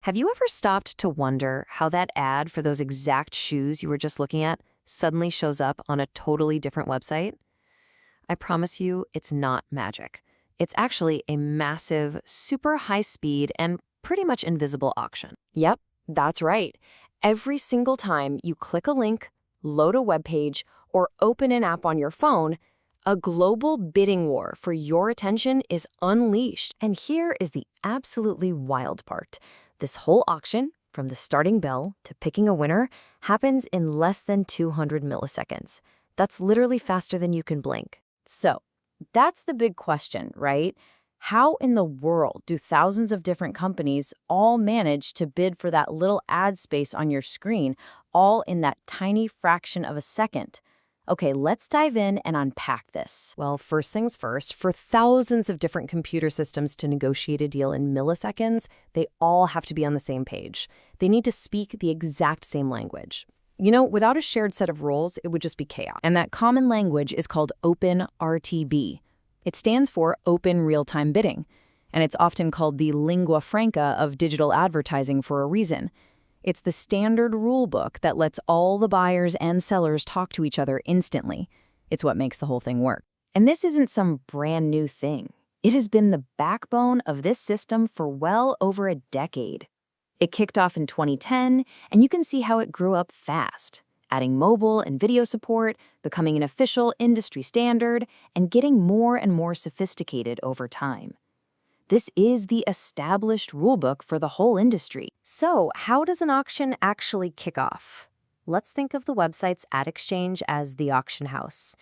Have you ever stopped to wonder how that ad for those exact shoes you were just looking at suddenly shows up on a totally different website? I promise you, it's not magic. It's actually a massive, super high speed, and pretty much invisible auction. Yep, that's right. Every single time you click a link, load a web page, or open an app on your phone, a global bidding war for your attention is unleashed. And here is the absolutely wild part. This whole auction, from the starting bell to picking a winner, happens in less than 200 milliseconds. That's literally faster than you can blink. So, that's the big question, right? How in the world do thousands of different companies all manage to bid for that little ad space on your screen, all in that tiny fraction of a second? Okay, let's dive in and unpack this. Well, first things first, for thousands of different computer systems to negotiate a deal in milliseconds, they all have to be on the same page. They need to speak the exact same language. You know, without a shared set of rules, it would just be chaos. And that common language is called OpenRTB. It stands for Open Real-Time Bidding, and it's often called the lingua franca of digital advertising for a reason. It's the standard rule book that lets all the buyers and sellers talk to each other instantly. It's what makes the whole thing work. And this isn't some brand new thing. It has been the backbone of this system for well over a decade. It kicked off in 2010, and you can see how it grew up fast, adding mobile and video support, becoming an official industry standard, and getting more and more sophisticated over time. This is the established rulebook for the whole industry. So, how does an auction actually kick off? Let's think of the website's ad exchange as the auction house.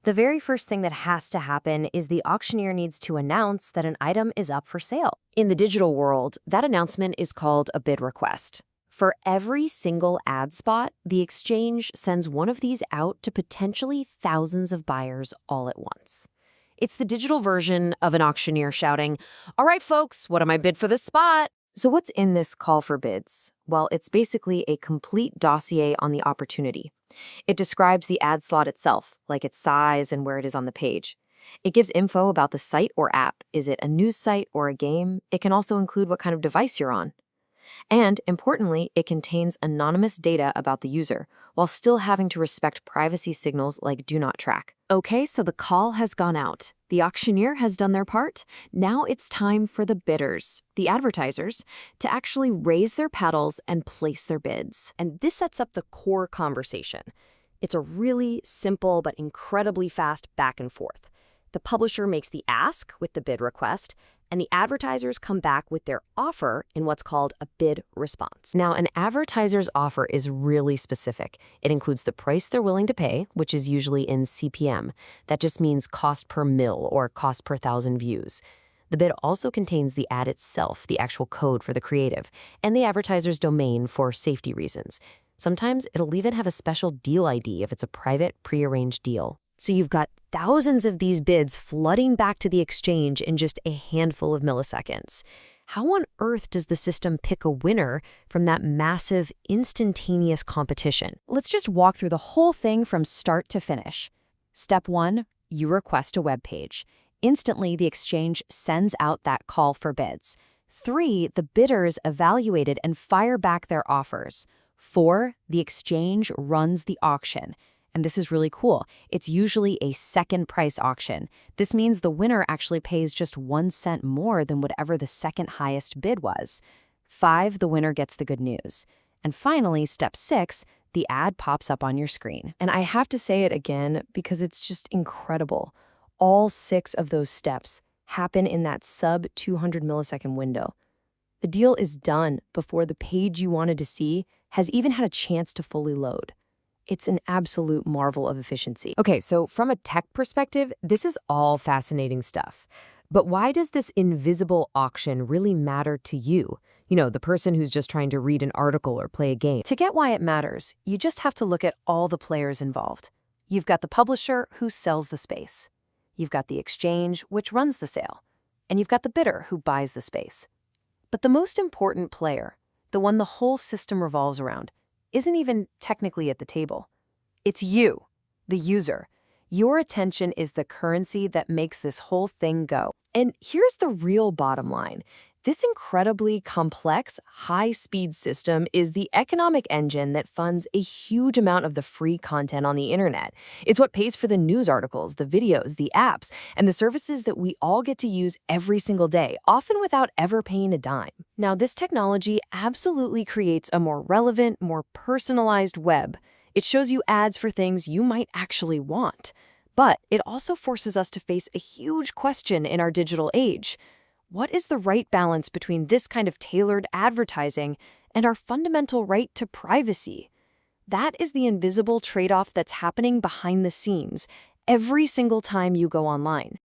The very first thing that has to happen is the auctioneer needs to announce that an item is up for sale. In the digital world, that announcement is called a bid request. For every single ad spot, the exchange sends one of these out to potentially thousands of buyers all at once. It's the digital version of an auctioneer shouting, "All right, folks, what am I bid for this spot?" So what's in this call for bids? Well, it's basically a complete dossier on the opportunity. It describes the ad slot itself, like its size and where it is on the page. It gives info about the site or app. Is it a news site or a game? It can also include what kind of device you're on. And, importantly, it contains anonymous data about the user, while still having to respect privacy signals like do not track. Okay, so the call has gone out. The auctioneer has done their part. Now it's time for the bidders, the advertisers, to actually raise their paddles and place their bids. And this sets up the core conversation. It's a really simple but incredibly fast back and forth. The publisher makes the ask with the bid request, and the advertisers come back with their offer in what's called a bid response. Now, an advertiser's offer is really specific. It includes the price they're willing to pay, which is usually in CPM. That just means cost per mil or cost per thousand views. The bid also contains the ad itself, the actual code for the creative, and the advertiser's domain for safety reasons. Sometimes it'll even have a special deal ID if it's a private, prearranged deal. So you've got thousands of these bids flooding back to the exchange in just a handful of milliseconds. How on earth does the system pick a winner from that massive, instantaneous competition? Let's just walk through the whole thing from start to finish. Step 1, you request a web page. Instantly, the exchange sends out that call for bids. 3, the bidders evaluate it and fire back their offers. 4, the exchange runs the auction. And this is really cool. It's usually a second price auction. This means the winner actually pays just 1 cent more than whatever the second highest bid was. 5, the winner gets the good news. And finally, step 6, the ad pops up on your screen. And I have to say it again because it's just incredible. All 6 of those steps happen in that sub 200 millisecond window. The deal is done before the page you wanted to see has even had a chance to fully load. It's an absolute marvel of efficiency. Okay, so from a tech perspective, this is all fascinating stuff. But why does this invisible auction really matter to you? You know, the person who's just trying to read an article or play a game. To get why it matters, you just have to look at all the players involved. You've got the publisher who sells the space. You've got the exchange, which runs the sale. And you've got the bidder who buys the space. But the most important player, the one the whole system revolves around, isn't even technically at the table. It's you, the user. Your attention is the currency that makes this whole thing go. And here's the real bottom line. This incredibly complex, high-speed system is the economic engine that funds a huge amount of the free content on the internet. It's what pays for the news articles, the videos, the apps, and the services that we all get to use every single day, often without ever paying a dime. Now, this technology absolutely creates a more relevant, more personalized web. It shows you ads for things you might actually want. But it also forces us to face a huge question in our digital age. What is the right balance between this kind of tailored advertising and our fundamental right to privacy? That is the invisible trade-off that's happening behind the scenes every single time you go online.